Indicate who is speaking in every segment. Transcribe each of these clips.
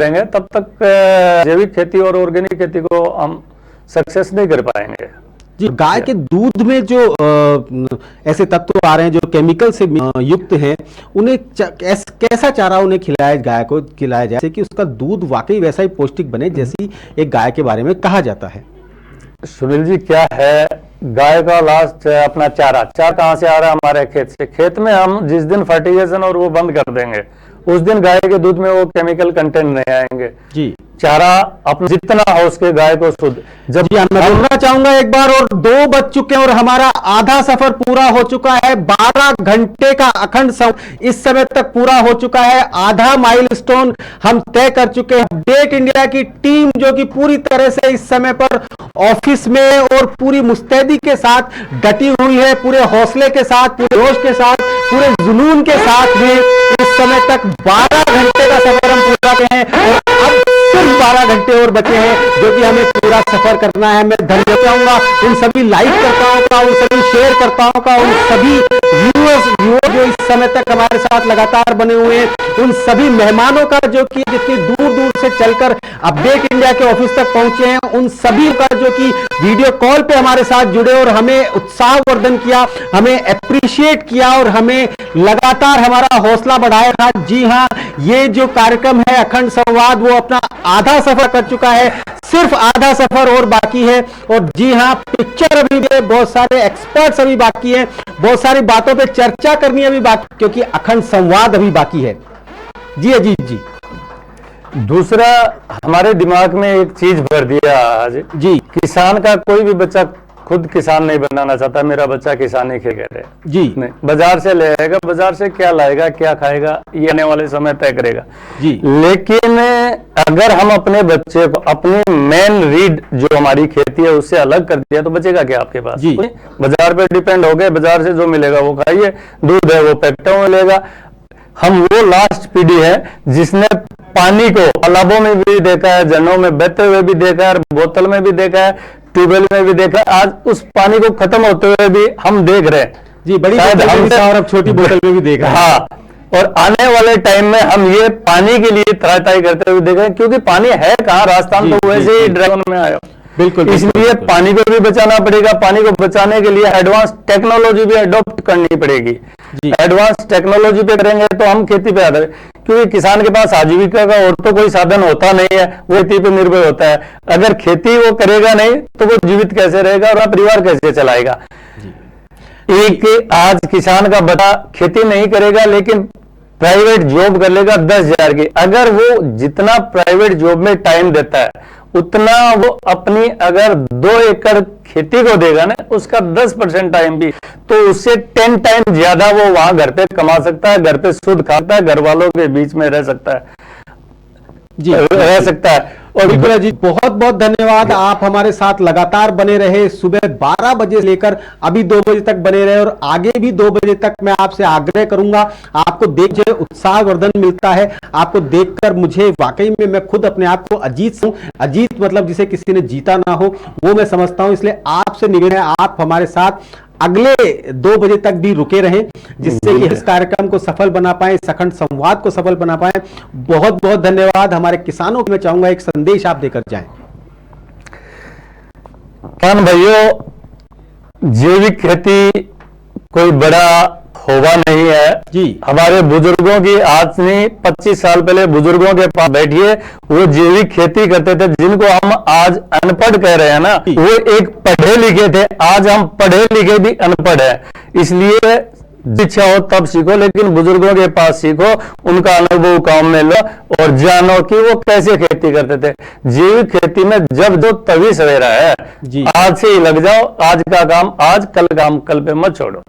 Speaker 1: करेंगे तब तक जैविक खेती और ऑर्गेनिक खेती को हम सक्सेस नहीं कर पाएंगे
Speaker 2: जी। गाय के दूध में जो ऐसे तत्व आ रहे हैं जो केमिकल से युक्त हैं, उन्हें कैसा चारा उन्हें खिलाया, गाय को खिलाया जाए कि उसका दूध वाकई वैसा ही पौष्टिक बने जैसी एक गाय के बारे में कहा जाता है?
Speaker 1: सुनील जी, क्या है, गाय का लास्ट अपना चारा कहाँ से आ रहा है? हमारे खेत से। खेत में हम जिस दिन फर्टिलाइजेशन और वो बंद कर देंगे उस दिन गाय के दूध में वो केमिकल कंटेंट नहीं आएंगे जी। चारा अपना जितना हो उसके गाय को शुद्ध।
Speaker 2: जब मैं बोलना चाहूंगा एक बार, और 2 बज चुके हैं और हमारा आधा सफर पूरा हो चुका है। 12 घंटे का अखंड इस समय तक पूरा हो चुका है। आधा माइलस्टोन हम तय कर चुके हैं। अपडेट इंडिया की टीम जो कि पूरी तरह से इस समय पर ऑफिस में और पूरी मुस्तैदी के साथ डटी हुई है, पूरे हौसले के साथ, पूरे जोश के साथ, पूरे जुनून के साथ भी इस समय तक 12 घंटे का सफर हम पूरा किए हैं और अब सिर्फ 12 घंटे और बचे हैं जो कि हमें पूरा सफर करना है। मैं धन्यवाद चाहूंगा उन सभी लाइक करताओं का, उन सभी शेयर करताओं का, उन सभी व्यूअर्स जो इस समय तक हमारे साथ लगातार बने हुए हैं, उन सभी मेहमानों का जो कि जितनी दूर दूर से चलकर अपडेट इंडिया के ऑफिस तक पहुंचे हैं, उन सभी का जो कि वीडियो कॉल पे हमारे साथ जुड़े और हमें उत्साहवर्धन किया, हमें अप्रिशिएट किया और हमें लगातार हमारा हौसला बढ़ाया था। जी हां, ये जो कार्यक्रम है अखंड संवाद, वो अपना आधा सफर कर चुका है, सिर्फ आधा सफर और बाकी है। और जी हां, पिक्चर अभी भी, बहुत सारे एक्सपर्ट्स अभी बाकी हैं, बहुत सारी बातों पे चर्चा करनी अभी बाकी, क्योंकि अखंड संवाद अभी बाकी है। जी अजीत जी।
Speaker 1: दूसरा, हमारे दिमाग में एक चीज भर दिया आज जी, किसान का कोई भी बच्चा खुद किसान नहीं बनाना चाहता। मेरा बच्चा किसानी खेलेगा जी, नहीं बाजार से ले आएगा, बाजार से क्या लाएगा क्या खाएगा ये आने वाले समय तय करेगा जी। लेकिन अगर हम अपने बच्चे को अपनी मेन रीड जो हमारी खेती है उससे अलग कर दिया तो बचेगा क्या आपके पास जी? बाजार पे डिपेंड हो गए, बाजार से जो मिलेगा वो खाइए, दूध है वो पैकेटों में मिलेगा। हम वो लास्ट पीढ़ी है जिसने पानी को तालाबों में भी देखा है, झरनों में बहते हुए भी देखा है, बोतल में भी देखा है, ट्यूबवेल में भी देखा है। आज उस पानी को खत्म होते हुए भी हम देख रहे हैं
Speaker 2: जी, बड़ी और अब छोटी बोतल में भी देखा है।
Speaker 1: हाँ, और आने वाले टाइम में हम ये पानी के लिए त्राई करते हुए देख रहे हैं, क्योंकि पानी है कहाँ, राजस्थान तो वैसे ही ड्रैगन में आया।
Speaker 2: बिल्कुल,
Speaker 1: इसलिए पानी को भी बचाना पड़ेगा। पानी को बचाने के लिए एडवांस टेक्नोलॉजी भी अडॉप्ट करनी पड़ेगी। एडवांस टेक्नोलॉजी पे करेंगे तो हम खेती पे आधारित, क्योंकि किसान के पास आजीविका का और तो कोई साधन होता नहीं है, वो खेती पे निर्भर होता है। अगर खेती वो करेगा नहीं तो वो जीवित कैसे रहेगा और परिवार कैसे चलाएगा? एक आज किसान का बड़ा खेती नहीं करेगा लेकिन प्राइवेट जॉब कर लेगा 10,000 की। अगर वो जितना प्राइवेट जॉब में टाइम देता है उतना वो अपनी अगर 2 एकड़ खेती को देगा ना, उसका 10% टाइम भी, तो उससे 10 टाइम ज्यादा वो वहां घर पे कमा सकता है, घर पे शुद्ध खाता है, घर वालों के बीच में रह सकता है जी, रह सकता है।
Speaker 2: और बिल्कुल जी, बहुत बहुत धन्यवाद। आप हमारे साथ लगातार बने रहे, सुबह 12 बजे लेकर अभी 2 बजे तक बने रहे और आगे भी 2 बजे तक मैं आपसे आग्रह करूंगा। आपको देख जो उत्साहवर्धन मिलता है, आपको देखकर मुझे वाकई में मैं खुद अपने आप को अजीत मतलब जिसे किसी ने जीता ना हो वो मैं समझता हूं। इसलिए आपसे निवेदन है आप हमारे साथ अगले 2 बजे तक भी रुके रहें, जिससे कि इस कार्यक्रम को सफल बना पाए, इस अखंड संवाद को सफल बना पाए। बहुत बहुत धन्यवाद। हमारे किसानों को मैं चाहूंगा एक संदेश आप देकर जाएं।
Speaker 1: किसान भाइयों, जैविक खेती कोई बड़ा होगा नहीं है जी। हमारे बुजुर्गों की आज नहीं 25 साल पहले बुजुर्गों के पास बैठिए, वो जैविक खेती करते थे। जिनको हम आज अनपढ़ कह रहे हैं ना, वो एक पढ़े लिखे थे। आज हम पढ़े लिखे भी अनपढ़ है। इसलिए शिक्षा हो तब सीखो, लेकिन बुजुर्गों के पास सीखो, उनका अनुभव काम में लो और जानो कि वो कैसे खेती करते थे। जैविक खेती में जब जो तभी सवेरा है जी। आज से ही लग जाओ, आज का काम आज, कल काम कल पे मत छोड़ो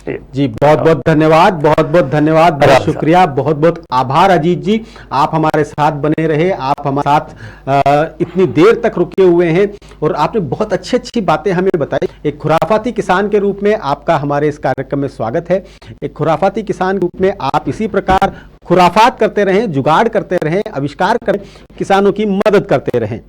Speaker 2: जी। बहुत बहुत धन्यवाद, बहुत बहुत धन्यवाद, बहुत शुक्रिया, बहुत बहुत आभार अजीत जी। आप हमारे साथ बने रहे, आप हमारे साथ इतनी देर तक रुके हुए हैं और आपने बहुत अच्छी अच्छी बातें हमें बताई। एक खुराफाती किसान के रूप में आपका हमारे इस कार्यक्रम में स्वागत है। एक खुराफाती किसान के रूप में आप इसी प्रकार खुराफात करते रहें, जुगाड़ करते रहें, आविष्कार करें, किसानों की मदद करते रहें।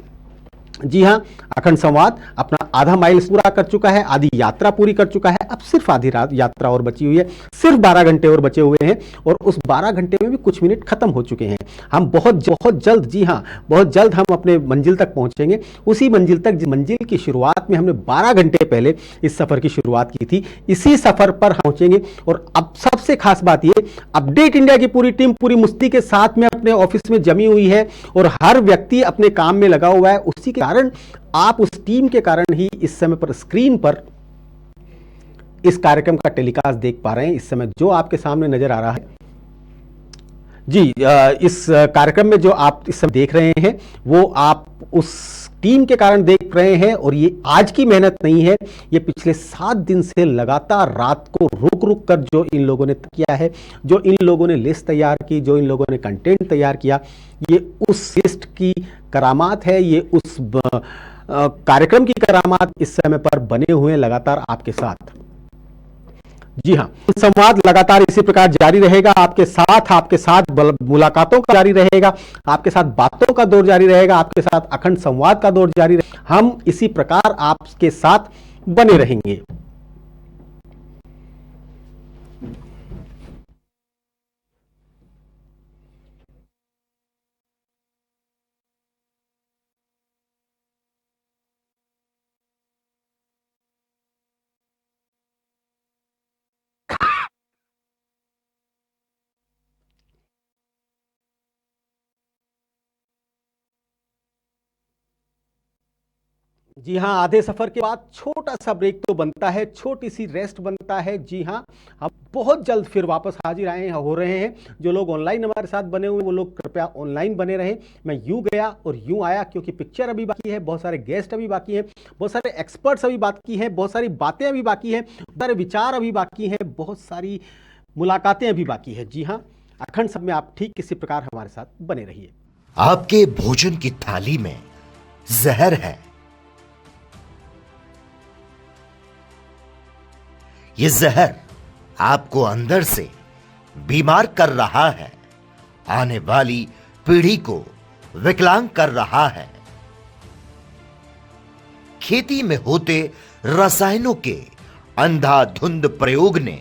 Speaker 2: जी हाँ, अखंड संवाद अपना आधा माइल पूरा कर चुका है, आधी यात्रा पूरी कर चुका है। अब सिर्फ आधी यात्रा और बची हुई है, सिर्फ 12 घंटे और बचे हुए हैं और उस 12 घंटे में भी कुछ मिनट खत्म हो चुके हैं। हम बहुत जल्द, जी हाँ, बहुत जल्द हम अपने मंजिल तक पहुंचेंगे। उसी मंजिल तक, जिस मंजिल की शुरुआत में हमने 12 घंटे पहले इस सफर की शुरुआत की थी, इसी सफर पर हम पहुंचेंगे। और अब सबसे खास बात ये, अपडेट इंडिया की पूरी टीम पूरी मुस्ती के साथ में अपने ऑफिस में जमी हुई है और हर व्यक्ति अपने काम में लगा हुआ है। उसी के कारण आप उस टीम के कारण ही इस समय पर स्क्रीन पर इस कार्यक्रम का टेलीकास्ट देख पा रहे हैं। इस समय जो आपके सामने नजर आ रहा है जी, इस कार्यक्रम में जो आप इस समय देख रहे हैं वो आप उस टीम के कारण देख रहे हैं। और ये आज की मेहनत नहीं है, ये पिछले 7 दिन से लगातार रात को रुक रुक कर जो इन लोगों ने किया है, जो इन लोगों ने लिस्ट तैयार की, जो इन लोगों ने कंटेंट तैयार किया, ये उस लिस्ट की करामात है, ये उस कार्यक्रम की करामात इस समय पर बने हुए हैं लगातार आपके साथ। जी हाँ, संवाद लगातार इसी प्रकार जारी रहेगा आपके साथ मुलाकातों का जारी रहेगा, आपके साथ बातों का दौर जारी रहेगा, आपके साथ अखंड संवाद का दौर जारी रहेगा। हम इसी प्रकार आपके साथ बने रहेंगे। जी हाँ, आधे सफर के बाद छोटा सा ब्रेक तो बनता है, छोटी सी रेस्ट बनता है। जी हाँ, हम बहुत जल्द फिर वापस हाजिर हो रहे हैं। जो लोग ऑनलाइन हमारे साथ बने हुए हैं वो लोग कृपया ऑनलाइन बने रहें। मैं यूं गया और यूं आया, क्योंकि पिक्चर अभी बाकी है, बहुत सारे गेस्ट अभी बाकी हैं, बहुत सारे एक्सपर्ट्स अभी बाकी हैं, बहुत सारी बातें अभी बाकी हैं, बहुत सारे विचार अभी बाकी हैं, बहुत सारी मुलाकातें अभी बाकी है। जी हाँ, अखंड सब में आप ठीक इसी प्रकार हमारे साथ बने रहिए।
Speaker 3: आपके भोजन की थाली में जहर है, ये जहर आपको अंदर से बीमार कर रहा है, आने वाली पीढ़ी को विकलांग कर रहा है। खेती में होते रसायनों के अंधाधुंध प्रयोग ने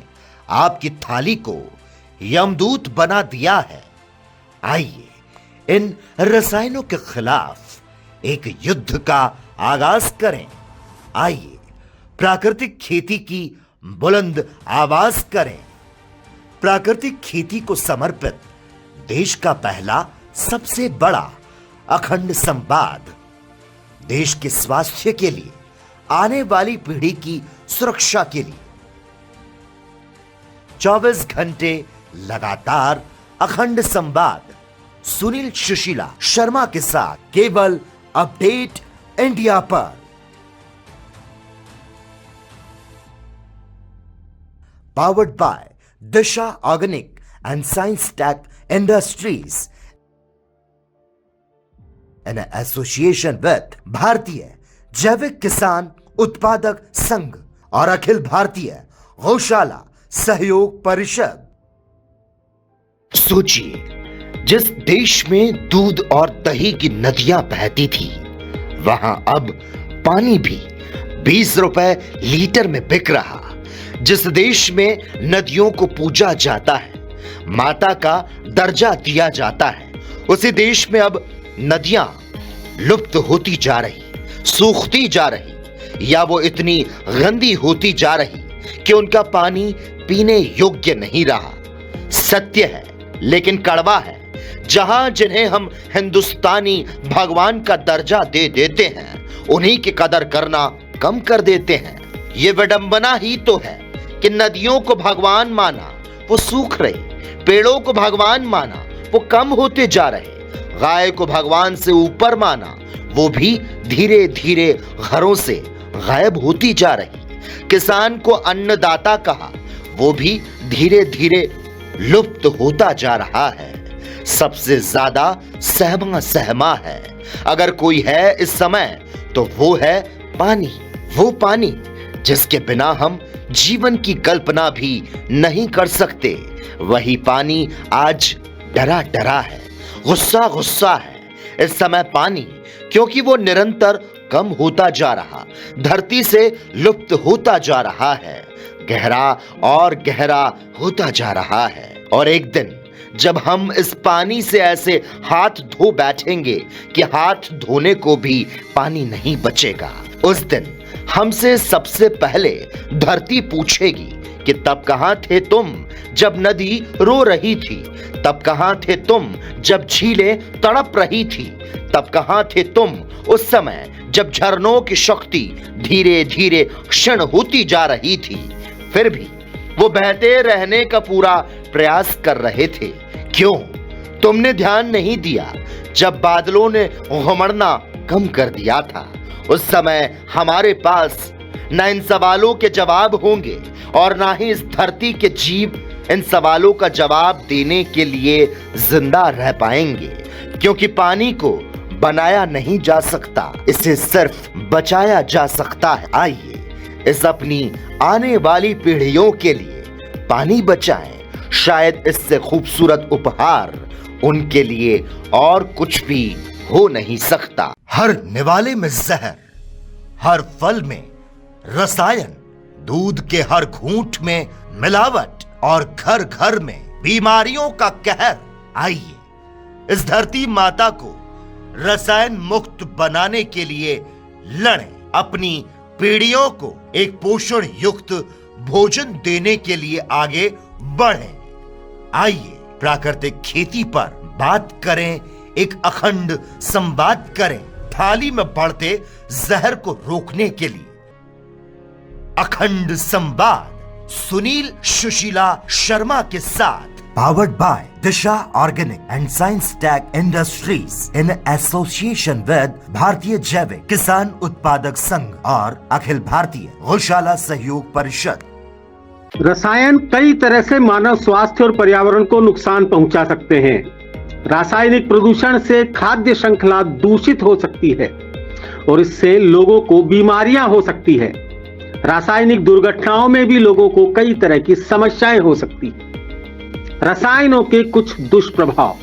Speaker 3: आपकी थाली को यमदूत बना दिया है। आइए इन रसायनों के खिलाफ एक युद्ध का आगाज करें। आइए प्राकृतिक खेती की बुलंद आवाज करें। प्राकृतिक खेती को समर्पित देश का पहला सबसे बड़ा अखंड संवाद, देश के स्वास्थ्य के लिए, आने वाली पीढ़ी की सुरक्षा के लिए 24 घंटे लगातार अखंड संवाद सुनील सुशीला शर्मा के साथ केवल अपडेट इंडिया पर। Powered by Disha Organic and Science Tech Industries in association with भारतीय जैविक किसान उत्पादक संघ और अखिल भारतीय गौशाला सहयोग परिषद। सोचिए, जिस देश में दूध और दही की नदियां बहती थी, वहां अब पानी भी 20 रुपए लीटर में बिक रहा। जिस देश में नदियों को पूजा जाता है, माता का दर्जा दिया जाता है, उसी देश में अब नदियां लुप्त होती जा रही, सूखती जा रही, या वो इतनी गंदी होती जा रही कि उनका पानी पीने योग्य नहीं रहा। सत्य है लेकिन कड़वा है, जहां जिन्हें हम हिंदुस्तानी भगवान का दर्जा दे देते हैं, उन्हीं की कदर करना कम कर देते हैं। ये विडंबना ही तो है कि नदियों को भगवान माना वो सूख रही, पेड़ों को भगवान माना वो कम होते जा रहे, गाय को भगवान से ऊपर माना वो भी धीरे धीरे घरों से गायब होती जा रही, किसान को अन्नदाता कहा वो भी धीरे धीरे लुप्त होता जा रहा है। सबसे ज्यादा सहमा है अगर कोई है इस समय तो वो है पानी। वो पानी जिसके बिना हम जीवन की कल्पना भी नहीं कर सकते। वही पानी आज डरा है, गुस्सा है इस समय पानी, क्योंकि वो निरंतर कम होता जा रहा, धरती से लुप्त होता जा रहा है, गहरा और गहरा होता जा रहा है। और एक दिन जब हम इस पानी से ऐसे हाथ धो बैठेंगे कि हाथ धोने को भी पानी नहीं बचेगा, उस दिन हमसे सबसे पहले धरती पूछेगी कि तब कहां थे तुम जब नदी रो रही थी, तब कहां थे तुम जब झीलें तड़प रही थी, तब कहां थे तुम उस समय जब झरनों की शक्ति धीरे धीरे क्षीण होती जा रही थी, फिर भी वो बहते रहने का पूरा प्रयास कर रहे थे। क्यों तुमने ध्यान नहीं दिया जब बादलों ने घुमड़ना कम कर दिया था? उस समय हमारे पास न इन सवालों के जवाब होंगे और ना ही इस धरती के जीव इन सवालों का जवाब देने के लिए जिंदा रह पाएंगे, क्योंकि पानी को बनाया नहीं जा सकता, इसे सिर्फ बचाया जा सकता है। आइए इस अपनी आने वाली पीढ़ियों के लिए पानी बचाएं। शायद इससे खूबसूरत उपहार उनके लिए और कुछ भी हो नहीं सकता। हर निवाले में जहर, हर फल में रसायन, दूध के हर घूंट में मिलावट और घर घर में बीमारियों का कहर। आइए इस धरती माता को रसायन मुक्त बनाने के लिए लड़ें, अपनी पीढ़ियों को एक पोषण युक्त भोजन देने के लिए आगे बढ़ें। आइए प्राकृतिक खेती पर बात करें, एक अखंड संवाद करें, थाली में बढ़ते जहर को रोकने के लिए। अखंड संवाद सुनील सुशीला शर्मा के साथ, powered by Disha organic and science tech industries in association with Bharatiya Jaivik किसान उत्पादक संघ और अखिल भारतीय गौशाला सहयोग परिषद।
Speaker 2: रसायन कई तरह से मानव स्वास्थ्य और पर्यावरण को नुकसान पहुंचा सकते हैं। रासायनिक प्रदूषण से खाद्य श्रृंखला दूषित हो सकती है और इससे लोगों को बीमारियां हो सकती है। रासायनिक दुर्घटनाओं में भी लोगों को कई तरह की समस्याएं हो सकती हैं। रसायनों के कुछ दुष्प्रभाव।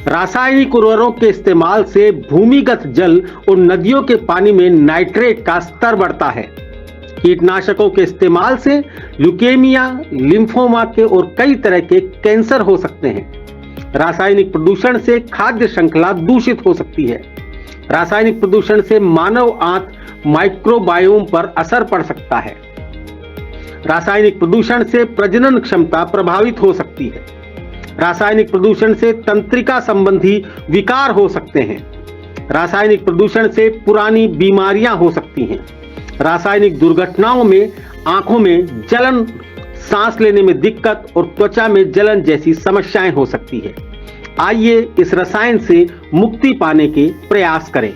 Speaker 2: रासायनिक उर्वरकों के इस्तेमाल से भूमिगत जल और नदियों के पानी में नाइट्रेट का स्तर बढ़ता है। कीटनाशकों के इस्तेमाल से ल्यूकेमिया, लिम्फोमा के और कई तरह के कैंसर हो सकते हैं। रासायनिक प्रदूषण से खाद्य श्रृंखला दूषित हो सकती है। रासायनिक प्रदूषण से मानव आंत माइक्रोबायोम पर असर पड़ सकता है। रासायनिक प्रदूषण से प्रजनन क्षमता प्रभावित हो सकती है। रासायनिक प्रदूषण से तंत्रिका संबंधी विकार हो सकते हैं। रासायनिक प्रदूषण से पुरानी बीमारियां हो सकती हैं। रासायनिक दुर्घटनाओं में आंखों में जलन, सांस लेने में दिक्कत और त्वचा में जलन जैसी समस्याएं हो सकती है। आइए इस रसायन से मुक्ति पाने के प्रयास करें।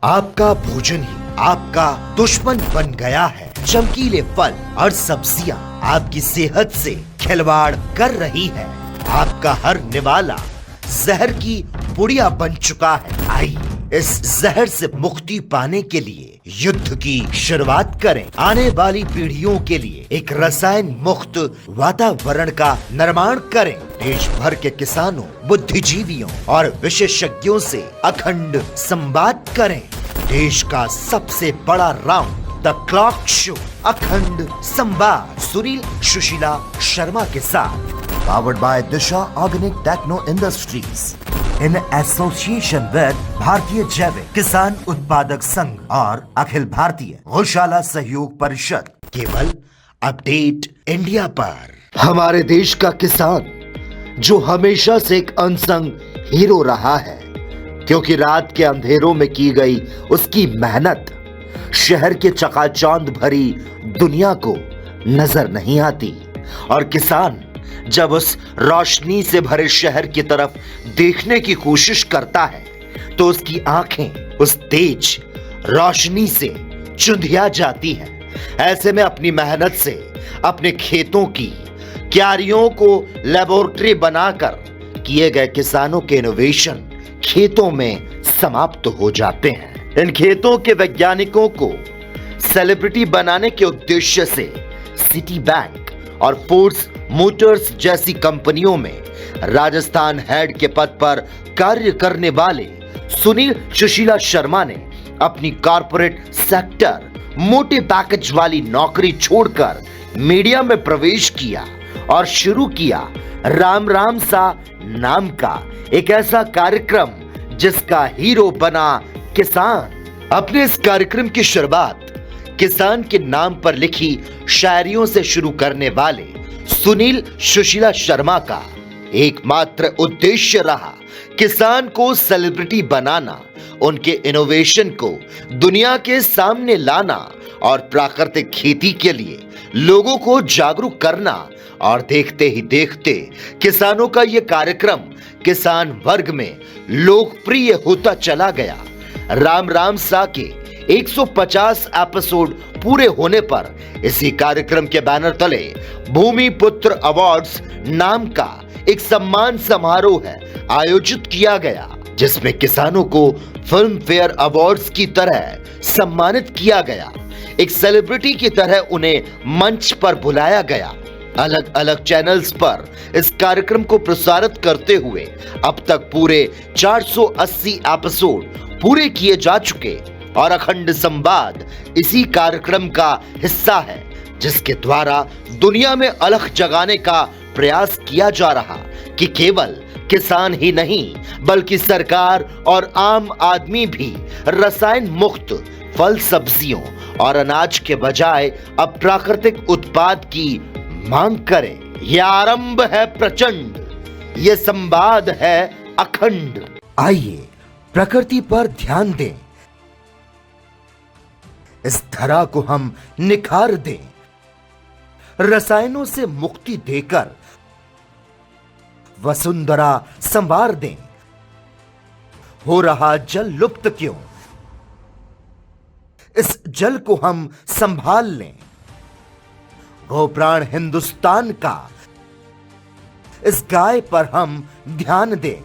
Speaker 3: आपका भोजन ही आपका दुश्मन बन गया है। चमकीले फल और सब्जियां आपकी सेहत से खिलवाड़ कर रही है। आपका हर निवाला जहर की पुड़िया बन चुका है। आइए इस जहर से मुक्ति पाने के लिए युद्ध की शुरुआत करें। आने वाली पीढ़ियों के लिए एक रसायन मुक्त वातावरण का निर्माण करें। देश भर के किसानों, बुद्धिजीवियों और विशेषज्ञों से अखंड संवाद करें। देश का सबसे बड़ा राउंड द क्लॉक शो, अखंड संवाद सुनील सुशीला शर्मा के साथ, powered by Disha organic techno industries in association with Bharatiya Jaivik किसान उत्पादक संघ और अखिल भारतीय गौशाला सहयोग परिषद। केवल अपडेट इंडिया पर। हमारे देश का किसान जो हमेशा से एक अनसंग हीरो रहा है, क्योंकि रात के अंधेरों में की गई उसकी मेहनत शहर के चकाचौंध भरी दुनिया को नजर नहीं आती। और किसान जब उस रोशनी से भरे शहर की तरफ देखने की कोशिश करता है तो उसकी आंखें उस तेज रोशनी से चुंधिया जाती हैं। ऐसे में अपनी मेहनत से अपने खेतों की क्यारियों को लेबोरेटरी बनाकर किए गए किसानों के इनोवेशन खेतों में समाप्त हो जाते हैं। इन खेतों के वैज्ञानिकों को सेलिब्रिटी बनाने के उद्देश्य से सिटी बैंक और फोर्स मोटर्स जैसी कंपनियों में राजस्थान हेड के पद पर कार्य करने वाले सुनील सुशीला शर्मा ने अपनी कॉरपोरेट सेक्टर, मोटे पैकेज वाली नौकरी छोड़कर मीडिया में प्रवेश किया और शुरू किया राम राम सा नाम का एक ऐसा कार्यक्रम जिसका हीरो बना किसान। अपने इस कार्यक्रम की शुरुआत किसान के नाम पर लिखी शायरियों से शुरू करने वाले सुनील सुशीला शर्मा का एकमात्र उद्देश्य रहा किसान को सेलिब्रिटी बनाना, उनके इनोवेशन को दुनिया के सामने लाना और प्राकृतिक खेती के लिए लोगों को जागरूक करना। और देखते ही देखते किसानों का यह कार्यक्रम किसान वर्ग में लोकप्रिय होता चला गया। राम राम सा के 150 एपिसोड पूरे होने पर इसी कार्यक्रम के बैनर तले भूमि पुत्र अवार्ड्स नाम का एक सम्मान समारोह आयोजित किया गया, जिसमें किसानों को फिल्म फेयर अवार्ड्स की तरह सम्मानित किया गया। एक सेलिब्रिटी की तरह उन्हें मंच पर बुलाया गया। अलग अलग चैनल्स पर इस कार्यक्रम को प्रसारित करते हुए अब तक पूरे 480 एपिसोड पूरे किए जा चुके और अखंड संवाद इसी कार्यक्रम का हिस्सा है, जिसके द्वारा दुनिया में अलख जगाने का प्रयास किया जा रहा कि केवल किसान ही नहीं बल्कि सरकार और आम आदमी भी रसायन मुक्त फल सब्जियों और अनाज के बजाय अब प्राकृतिक उत्पाद की मांग करें। यह आरंभ है प्रचंड, यह संवाद है अखंड। आइए प्रकृति पर ध्यान दें, इस धरा को हम निखार दें, रसायनों से मुक्ति देकर वसुंधरा संवार दें। हो रहा जल लुप्त क्यों, इस जल को हम संभाल लें। गौ प्राण हिंदुस्तान का, इस गाय पर हम ध्यान दें।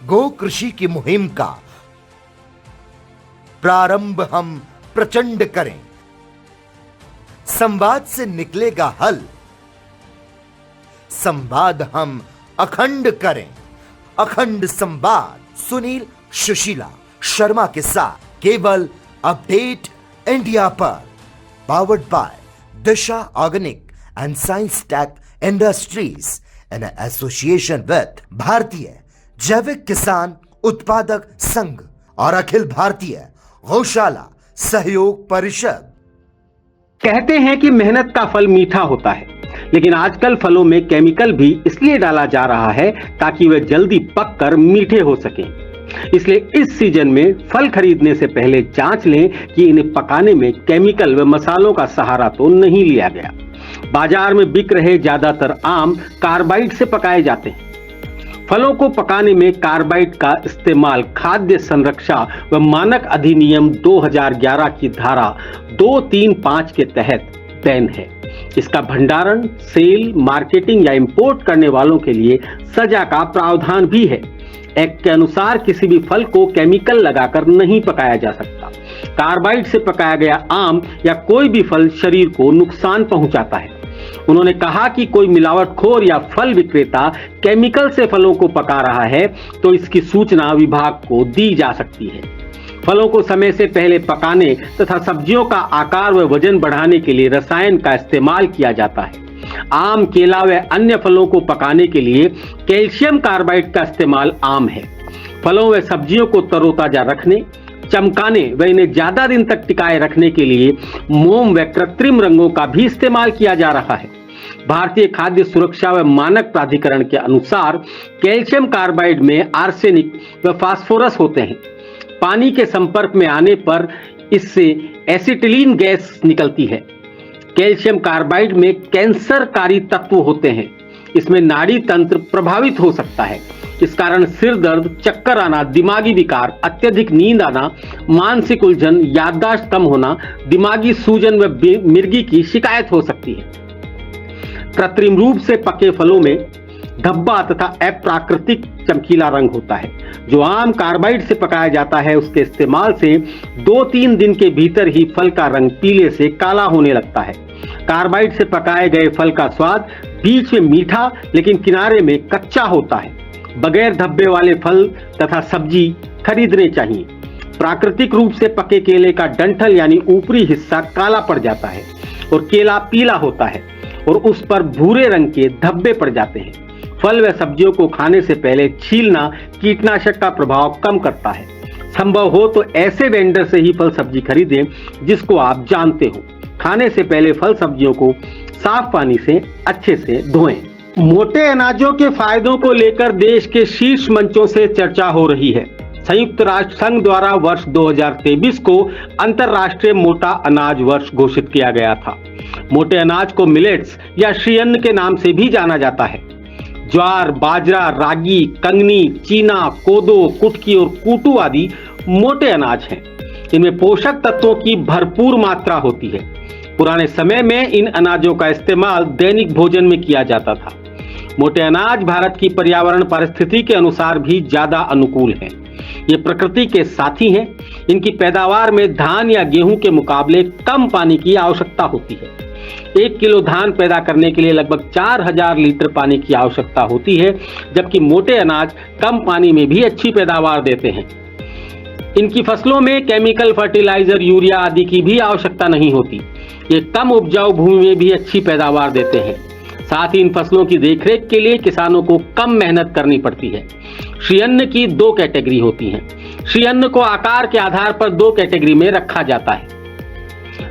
Speaker 3: गो कृषि की मुहिम का प्रारंभ हम प्रचंड करें। संवाद से निकलेगा हल, संवाद हम अखंड करें। अखंड संवाद सुनील सुशीला शर्मा के साथ केवल अपडेट इंडिया पर, powered by Disha organic and science tech industries in association with Bharatiya Jaivik किसान उत्पादक संघ और अखिल भारतीय गौशाला सहयोग परिषद।
Speaker 2: कहते हैं कि मेहनत का फल मीठा होता है, लेकिन आजकल फलों में केमिकल भी इसलिए डाला जा रहा है ताकि वे जल्दी पककर मीठे हो सकें। इसलिए इस सीजन में फल खरीदने से पहले जांच लें कि इन्हें पकाने में केमिकल व मसालों का सहारा तो नहीं लिया गया। बाजार में बिक रहे ज्यादातर आम कार्बाइड से पकाए जाते हैं। फलों को पकाने में कार्बाइड का इस्तेमाल खाद्य संरक्षा व मानक अधिनियम 2011 की धारा 235 के तहत बैन है। इसका भंडारण, सेल, मार्केटिंग या इंपोर्ट करने वालों के लिए सजा का प्रावधान भी है। एक्ट के अनुसार किसी भी फल को केमिकल लगाकर नहीं पकाया जा सकता। कार्बाइड से पकाया गया आम या कोई भी फल शरीर को नुकसान पहुंचाता है। उन्होंने कहा कि कोई मिलावटखोर या फल विक्रेता केमिकल से फलों को पका रहा है तो इसकी सूचना विभाग को दी जा सकती है। फलों को समय से पहले पकाने तथा सब्जियों का आकार व वजन बढ़ाने के लिए रसायन का इस्तेमाल किया जाता है। आम, केला व अन्य फलों को पकाने के लिए कैल्शियम कार्बाइड का इस्तेमाल आम है। फलों व सब्जियों को तरोताजा रखने, चमकाने व इन्हें ज्यादा दिन तक टिकाए रखने के लिए मोम व कृत्रिम रंगों का भी इस्तेमाल किया जा रहा है। भारतीय खाद्य सुरक्षा व मानक प्राधिकरण के अनुसार कैल्शियम कार्बाइड में आर्सेनिक व फास्फोरस होते हैं। पानी के संपर्क में आने पर इससे एसिटिलीन गैस निकलती है। कैल्शियम कार्बाइड में कैंसरकारी तत्व होते हैं। इसमें नाड़ी तंत्र प्रभावित हो सकता है। इस कारण सिर दर्द, चक्कर आना, दिमागी विकार, अत्यधिक नींद आना, मानसिक उलझन, याददाश्त कम होना, दिमागी सूजन व मिर्गी की शिकायत हो सकती है। कृत्रिम रूप से पके फलों में धब्बा तथा अप्राकृतिक चमकीला रंग होता है। जो आम कार्बाइड से पकाया जाता है उसके इस्तेमाल से 2-3 दिन के भीतर ही फल का रंग पीले से काला होने लगता है। कार्बाइड से पकाए गए फल का स्वाद बीच में मीठा लेकिन किनारे में कच्चा होता है। बगैर धब्बे वाले फल तथा सब्जी खरीदने चाहिए। प्राकृतिक रूप से पके केले का डंठल यानी ऊपरी हिस्सा काला पड़ जाता है और केला पीला होता है और उस पर भूरे रंग के धब्बे पड़ जाते हैं। फल व सब्जियों को खाने से पहले छीलना कीटनाशक का प्रभाव कम करता है। संभव हो तो ऐसे वेंडर से ही फल सब्जी खरीदें जिसको आप जानते हो। खाने से पहले फल सब्जियों को साफ पानी से अच्छे से धोएं। मोटे अनाजों के फायदों को लेकर देश के शीर्ष मंचों से चर्चा हो रही है। संयुक्त राष्ट्र संघ द्वारा वर्ष 2023 को अंतर्राष्ट्रीय मोटा अनाज वर्ष घोषित किया गया था। मोटे अनाज को मिलेट्स या श्रीअन्न के नाम से भी जाना जाता है। ज्वार, बाजरा, रागी, कंगनी, चीना, कोदो, कुटकी और कूटू आदि मोटे अनाज हैं। इनमें पोषक तत्वों की भरपूर मात्रा होती है। पुराने समय में इन अनाजों का इस्तेमाल दैनिक भोजन में किया जाता था। मोटे अनाज भारत की पर्यावरण परिस्थिति के अनुसार भी ज्यादा अनुकूल हैं। ये प्रकृति के साथी हैं। इनकी पैदावार में धान या गेहूं के मुकाबले कम पानी की आवश्यकता होती है। 1 किलो धान पैदा करने के लिए लगभग 4000 लीटर पानी की आवश्यकता होती है, जबकि मोटे अनाज कम पानी में भी अच्छी पैदावार देते हैं। इनकी फसलों में केमिकल फर्टिलाइजर, यूरिया आदि की भी आवश्यकता नहीं होती। ये कम उपजाऊ भूमि में भी अच्छी पैदावार देते हैं। साथ ही इन फसलों की देखरेख के लिए किसानों को कम मेहनत करनी पड़ती है। श्रीअन्न की 2 कैटेगरी होती हैं। श्रीअन्न को आकार के आधार पर 2 कैटेगरी में रखा जाता है।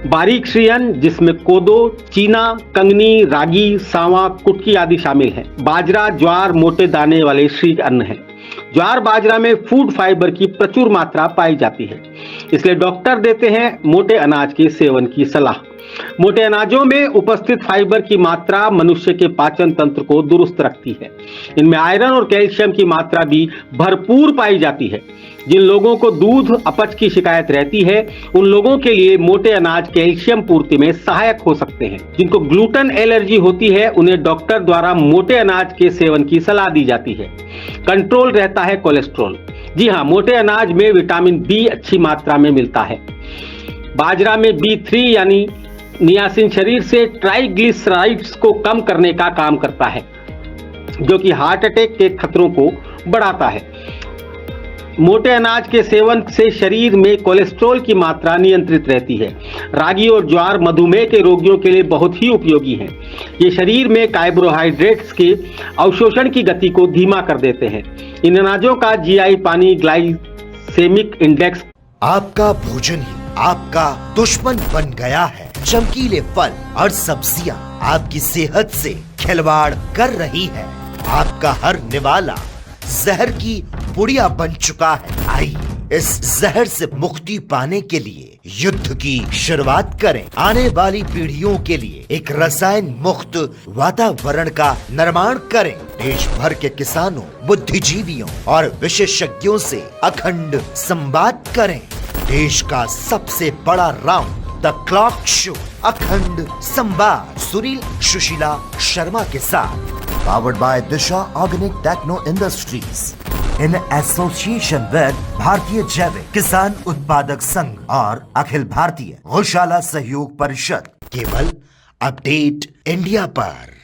Speaker 2: बारीक श्रीअन्न, जिसमें कोदो, चीना, कंगनी, रागी, सांवा, कुटकी आदि शामिल है। बाजरा, ज्वार मोटे दाने वाले श्रीअन्न है। ज्वार बाजरा में फूड फाइबर की प्रचुर मात्रा पाई जाती है, इसलिए डॉक्टर देते हैं मोटे अनाज के सेवन की सलाह। मोटे अनाजों में उपस्थित फाइबर की मात्रा मनुष्य के पाचन तंत्र को दुरुस्त रखती है। इनमें आयरन और कैल्शियम की मात्रा भी भरपूर पाई जाती है। जिन लोगों को दूध अपच की शिकायत रहती है, उन लोगों के लिए मोटे अनाज कैल्शियम पूर्ति में सहायक हो सकते हैं। जिनको ग्लूटेन एलर्जी होती है, उन्हें डॉक्टर द्वारा मोटे अनाज के सेवन की सलाह दी जाती है। कंट्रोल रहता है कोलेस्ट्रॉल। जी हाँ, मोटे अनाज में विटामिन बी अच्छी मात्रा में मिलता है। बाजरा में B3 यानी नियासिन शरीर से ट्राइग्लिसराइड्स को कम करने का काम करता है, जो कि हार्ट अटैक के खतरों को बढ़ाता है। मोटे अनाज के सेवन से शरीर में कोलेस्ट्रॉल की मात्रा नियंत्रित रहती है। रागी और ज्वार मधुमेह के रोगियों के लिए बहुत ही उपयोगी हैं। ये शरीर में कार्बोहाइड्रेट्स के अवशोषण की गति को धीमा कर देते हैं। इन अनाजों का GI पानी ग्लाइसेमिक इंडेक्स।
Speaker 3: आपका भोजन ही आपका दुश्मन बन गया है। चमकीले फल और सब्जियां आपकी सेहत से खिलवाड़ कर रही है। आपका हर निवाला जहर की पुड़िया बन चुका है। आइए इस जहर से मुक्ति पाने के लिए युद्ध की शुरुआत करें। आने वाली पीढ़ियों के लिए एक रसायन मुक्त वातावरण का निर्माण करें। देश भर के किसानों, बुद्धिजीवियों और विशेषज्ञों से अखंड संवाद करें। देश का सबसे बड़ा राउंड द क्लॉक शो, अखंड संवाद, सुनील सुशीला शर्मा के साथ, powered by Disha organic techno industries in association with Bharatiya Jaivik किसान उत्पादक संघ और अखिल भारतीय गौशाला सहयोग परिषद, केवल अपडेट इंडिया पर।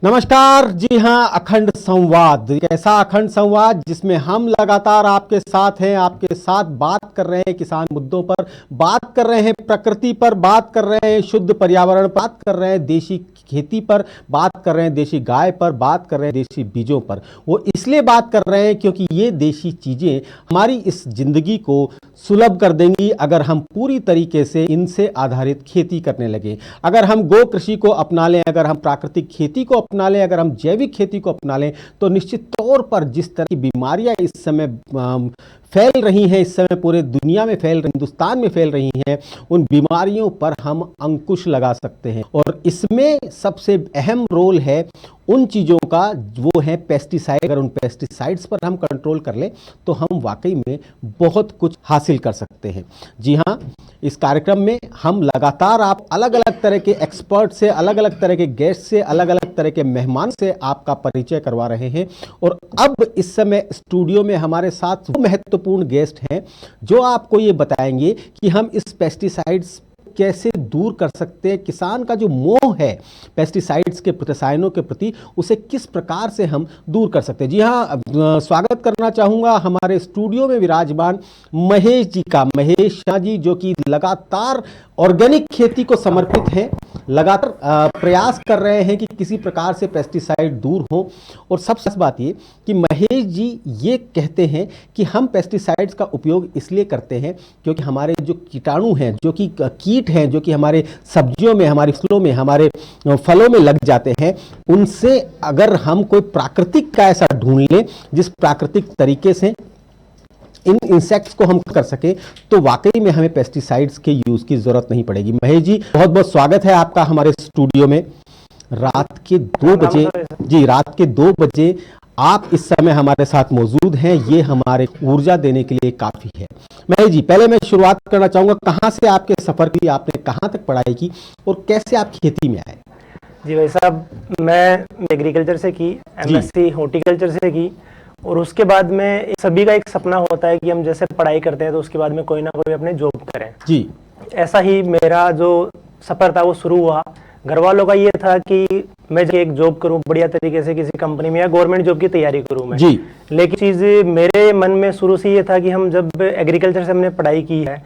Speaker 2: नमस्कार। जी हाँ, अखंड संवाद, एक ऐसा अखंड संवाद जिसमें हम लगातार आपके साथ हैं, आपके साथ बात कर रहे हैं किसान मुद्दों पर, बात कर रहे हैं प्रकृति पर, बात कर रहे हैं शुद्ध पर्यावरण, बात कर रहे हैं देशी खेती पर, बात कर रहे हैं देशी गाय पर, बात कर रहे हैं देशी बीजों पर। वो इसलिए बात कर रहे हैं क्योंकि ये देशी चीज़ें हमारी इस जिंदगी को सुलभ कर देंगी अगर हम पूरी तरीके से इनसे आधारित खेती करने लगे। अगर हम गो कृषि को अपना लें, अगर हम प्राकृतिक खेती को अपना लें, अगर हम जैविक खेती को अपना लें, तो निश्चित तौर पर जिस तरह की बीमारियां इस समय फैल रही हैं, इस समय पूरे दुनिया में फैल रही, हिंदुस्तान में फैल रही हैं, उन बीमारियों पर हम अंकुश लगा सकते हैं। और इसमें सबसे अहम रोल है उन चीज़ों का, वो है पेस्टिसाइड। अगर उन पेस्टिसाइड्स पर हम कंट्रोल कर लें तो हम वाकई में बहुत कुछ हासिल कर सकते हैं। जी हाँ, इस कार्यक्रम में हम लगातार आप अलग अलग तरह के एक्सपर्ट से, अलग अलग तरह के गेस्ट से, अलग अलग तरह के मेहमान से आपका परिचय करवा रहे हैं। और अब इस समय स्टूडियो में हमारे साथ वो महत्वपूर्ण गेस्ट हैं जो आपको ये बताएंगे कि हम इस पेस्टिसाइड्स कैसे दूर कर सकते हैं, किसान का जो मोह है पेस्टिसाइड्स के रसायनों के प्रति, उसे किस प्रकार से हम दूर कर सकते हैं। जी हाँ, स्वागत करना चाहूँगा हमारे स्टूडियो में विराजमान महेश जी का। महेश शाह जी जो कि लगातार ऑर्गेनिक खेती को समर्पित हैं, लगातार प्रयास कर रहे हैं कि किसी प्रकार से पेस्टिसाइड दूर हो। और सबसे बात ये कि महेश जी ये कहते हैं कि हम पेस्टिसाइड्स का उपयोग इसलिए करते हैं क्योंकि हमारे जो कीटाणु हैं, जो कि कीट हैं, जो कि हमारे सब्जियों में, हमारी फसलों में, हमारे फलों में लग जाते हैं, उनसे अगर हम कोई प्राकृतिक का ऐसा ढूंढ लें जिस प्राकृतिक तरीके से इन इंसेक्ट्स को हम कर सके, तो वाकई में हमें पेस्टिसाइड्स के यूज की जरूरत नहीं पड़ेगी। महेश जी, बहुत बहुत स्वागत है आपका हमारे स्टूडियो में। रात के 2 बजे, जी रात के 2 बजे आप इस समय हमारे साथ मौजूद हैं, ये हमारे ऊर्जा देने के लिए काफी है। महेश जी, पहले मैं शुरुआत करना चाहूंगा, कहाँ से आपके सफर की, आपने कहाँ तक पढ़ाई की और कैसे आप खेती में आए?
Speaker 1: जी भाई साहब, मैं एग्रीकल्चर से की, एमएससी हॉर्टिकल्चर से की, और उसके बाद में सभी का एक सपना होता है कि हम जैसे पढ़ाई करते हैं तो उसके बाद में कोई ना कोई अपने जॉब करें। जी, ऐसा ही मेरा जो सफर था वो शुरू हुआ। घर वालों का ये था कि मैं एक जॉब करूं बढ़िया तरीके से किसी कंपनी में, या गवर्नमेंट जॉब की तैयारी करूं मैं। जी, लेकिन चीज मेरे मन में शुरू से ये था कि हम जब एग्रीकल्चर से हमने पढ़ाई की है,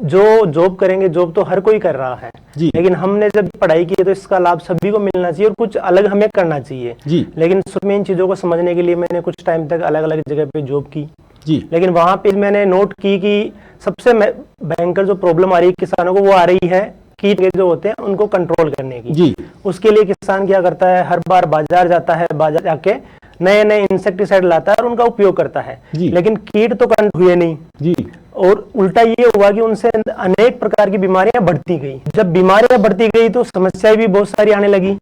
Speaker 1: जो जॉब करेंगे, जॉब तो हर कोई कर रहा है, लेकिन हमने जब पढ़ाई की है तो इसका लाभ सभी को मिलना चाहिए और कुछ अलग हमें करना चाहिए। लेकिन में इन चीजों को समझने के लिए मैंने कुछ टाइम तक अलग अलग जगह पे जॉब की। लेकिन वहां पे मैंने नोट की कि सबसे भयंकर जो प्रॉब्लम आ रही है किसानों को, वो आ रही है कीट जो होते हैं उनको कंट्रोल करने की। उसके लिए किसान क्या करता है, हर बार बाजार जाता है, बाजार जाके नए नए इंसेक्टिसाइड लाता है और उनका उपयोग करता है, लेकिन कीट तो कंट्रोल हुए नहीं। और उल्टा ये हुआ कि उनसे अनेक प्रकार की बीमारियां बढ़ती गई। जब बीमारियां बढ़ती गई तो समस्याएं भी बहुत सारी आने लगी।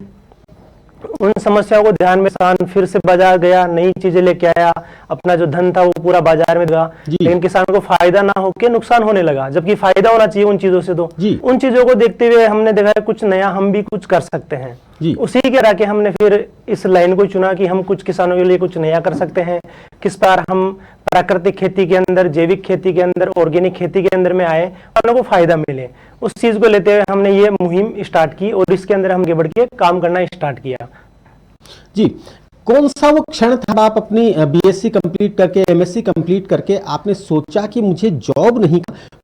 Speaker 1: उन समस्याओं को ध्यान में किसान फिर से बाजार गया, नई चीजें लेके आया, अपना जो धन था वो पूरा बाजार में लगा, लेकिन किसान को फायदा ना होके नुकसान होने लगा, जबकि फायदा होना चाहिए उन चीजों से। तो उन चीजों को देखते हुए हमने देखा कुछ नया हम भी कुछ कर सकते हैं। उसी के रह के हमने फिर इस लाइन को चुना कि हम कुछ किसानों के लिए कुछ नया कर सकते हैं। किस बार हम प्राकृतिक खेती के अंदर, जैविक खेती के अंदर, ऑर्गेनिक खेती के अंदर में आए, उनको फायदा मिले, उस चीज को लेते हुए हमने ये मुहिम स्टार्ट की और इसके अंदर हम आगे बढ़ के काम करना स्टार्ट किया।
Speaker 2: जी, कौन सा वो क्षण था आप अपनी बीएससी कंप्लीट करके, एमएससी कंप्लीट करके आपने सोचा कि मुझे जॉब नहीं,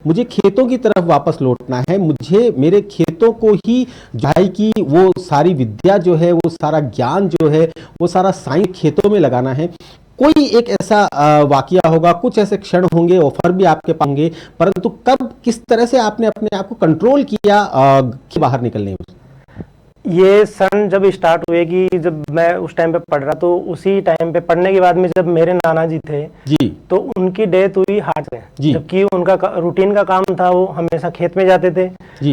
Speaker 2: मुझे खेतों की तरफ वापस लौटना है, मुझे मेरे खेतों को ही जाई की वो सारी विद्या जो है, वो सारा ज्ञान जो है, वो सारा साइंस खेतों में लगाना है? कोई एक ऐसा वाकया होगा, कुछ ऐसे क्षण होंगे, ऑफर भी आपके पास होंगे, परंतु कब, किस तरह से आपने अपने आप को कंट्रोल किया बाहर निकलने में?
Speaker 1: ये सन जब स्टार्ट हुए कि जब मैं उस टाइम पे पढ़ रहा, तो उसी टाइम पे पढ़ने के बाद में जब मेरे नाना जी थे तो उनकी डेथ हुई हार्ट से। जबकि उनका रूटीन का काम था, वो हमेशा खेत में जाते थे,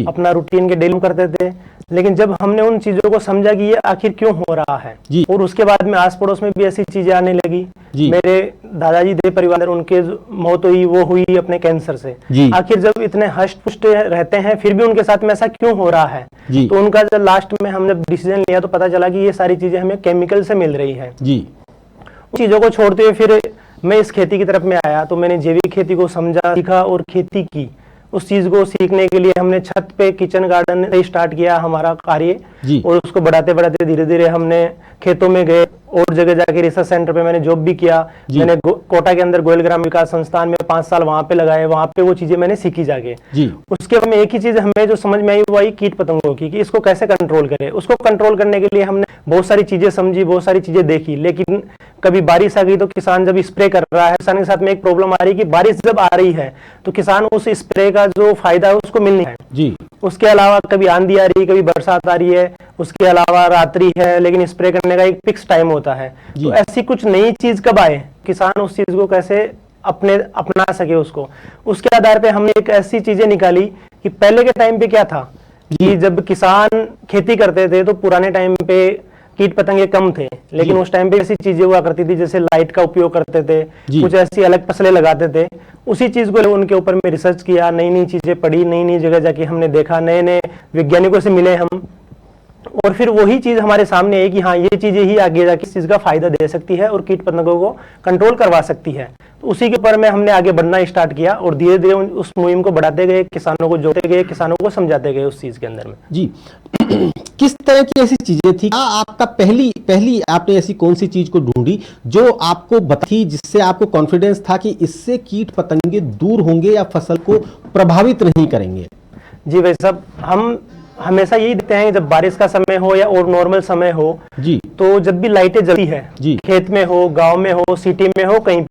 Speaker 1: अपना रूटीन के डेली करते थे। लेकिन जब हमने उन चीजों को समझा कि ये आखिर क्यों हो रहा है, और उसके बाद में आस पड़ोस में भी ऐसी चीजें आने लगी। मेरे दादाजी थे परिवार, उनके मौत हुई, वो हुई अपने कैंसर से। आखिर जब इतने हष्ट पुष्ट रहते हैं फिर भी उनके साथ में ऐसा क्यों हो रहा है? तो उनका जब लास्ट में हमने डिसीजन लिया तो पता चला कि ये सारी चीजें हमें केमिकल से मिल रही है। उन चीजों को छोड़ते हुए फिर मैं इस खेती की तरफ में आया, तो मैंने जैविक खेती को समझा, सीखा और खेती की। उस चीज को सीखने के लिए हमने छत पे किचन गार्डन से स्टार्ट किया हमारा कार्य, और उसको बढ़ाते बढ़ाते धीरे धीरे हमने खेतों में गए और जगह जाके रिसर्च सेंटर पे मैंने जॉब भी किया। मैंने कोटा के अंदर गोयल ग्राम विकास संस्थान में 5 साल वहां पे लगाए, वहां पे वो चीजें मैंने सीखी जाके। उसके बाद में एक ही चीज हमें जो समझ में आई वो आई कीट पतंगों की, कि इसको कैसे कंट्रोल करें। उसको कंट्रोल करने के लिए हमने बहुत सारी चीजें समझी, बहुत सारी चीजें देखी, लेकिन कभी बारिश आ गई तो किसान जब स्प्रे कर रहा है, किसान के साथ में एक प्रॉब्लम आ रही है कि बारिश जब आ रही है तो किसान उस स्प्रे का जो फायदा है उसको मिल नहीं है। उसके अलावा कभी आंधी आ रही है, कभी बरसात आ रही है, उसके अलावा रात्रि है, लेकिन स्प्रे करने का एक फिक्स टाइम होता है। तो ऐसी कुछ नई चीज कब आए, किसान उस चीज को कैसे अपना सके उसको, उसके आधार पे हमने एक ऐसी चीजें निकाली कि पहले के टाइम पे क्या था कि जब किसान खेती करते थे तो पुराने टाइम पे कीट पतंगे कम थे, लेकिन उस टाइम पे ऐसी चीजें हुआ करती थी जैसे लाइट का उपयोग करते थे, कुछ ऐसी अलग फसलें लगाते थे। उसी चीज को उनके ऊपर में रिसर्च किया, नई नई चीजें पढ़ी, नई नई जगह जाके हमने देखा, नए नए वैज्ञानिकों से मिले हम।
Speaker 4: और फिर वही चीज हमारे सामने है कि हाँ ये चीजें ही आगे जाके इस चीज का फायदा दे सकती है और कीट पतंगों को कंट्रोल करवा सकती है। तो उसी के ऊपर में हमने आगे बढ़ना स्टार्ट किया और धीरे धीरे उस मुहिम को बढ़ाते गए, किसानों को जोड़ते गए, किसानों को समझाते गए उस चीज के अंदर में।
Speaker 2: जी किस तरह की ऐसी चीजें थी, क्या आपका पहली आपने ऐसी कौन सी चीज को ढूंढी जो आपको बताई, जिससे आपको कॉन्फिडेंस था कि इससे कीट पतंगे दूर होंगे या फसल को प्रभावित नहीं करेंगे?
Speaker 4: जी भाई साहब, हम हमेशा यही देखते हैं जब बारिश का समय हो या और नॉर्मल समय हो
Speaker 2: जी,
Speaker 4: तो जब भी लाइटें जलती है,
Speaker 2: जी,
Speaker 4: खेत में हो, गांव में हो, सिटी में हो, कहीं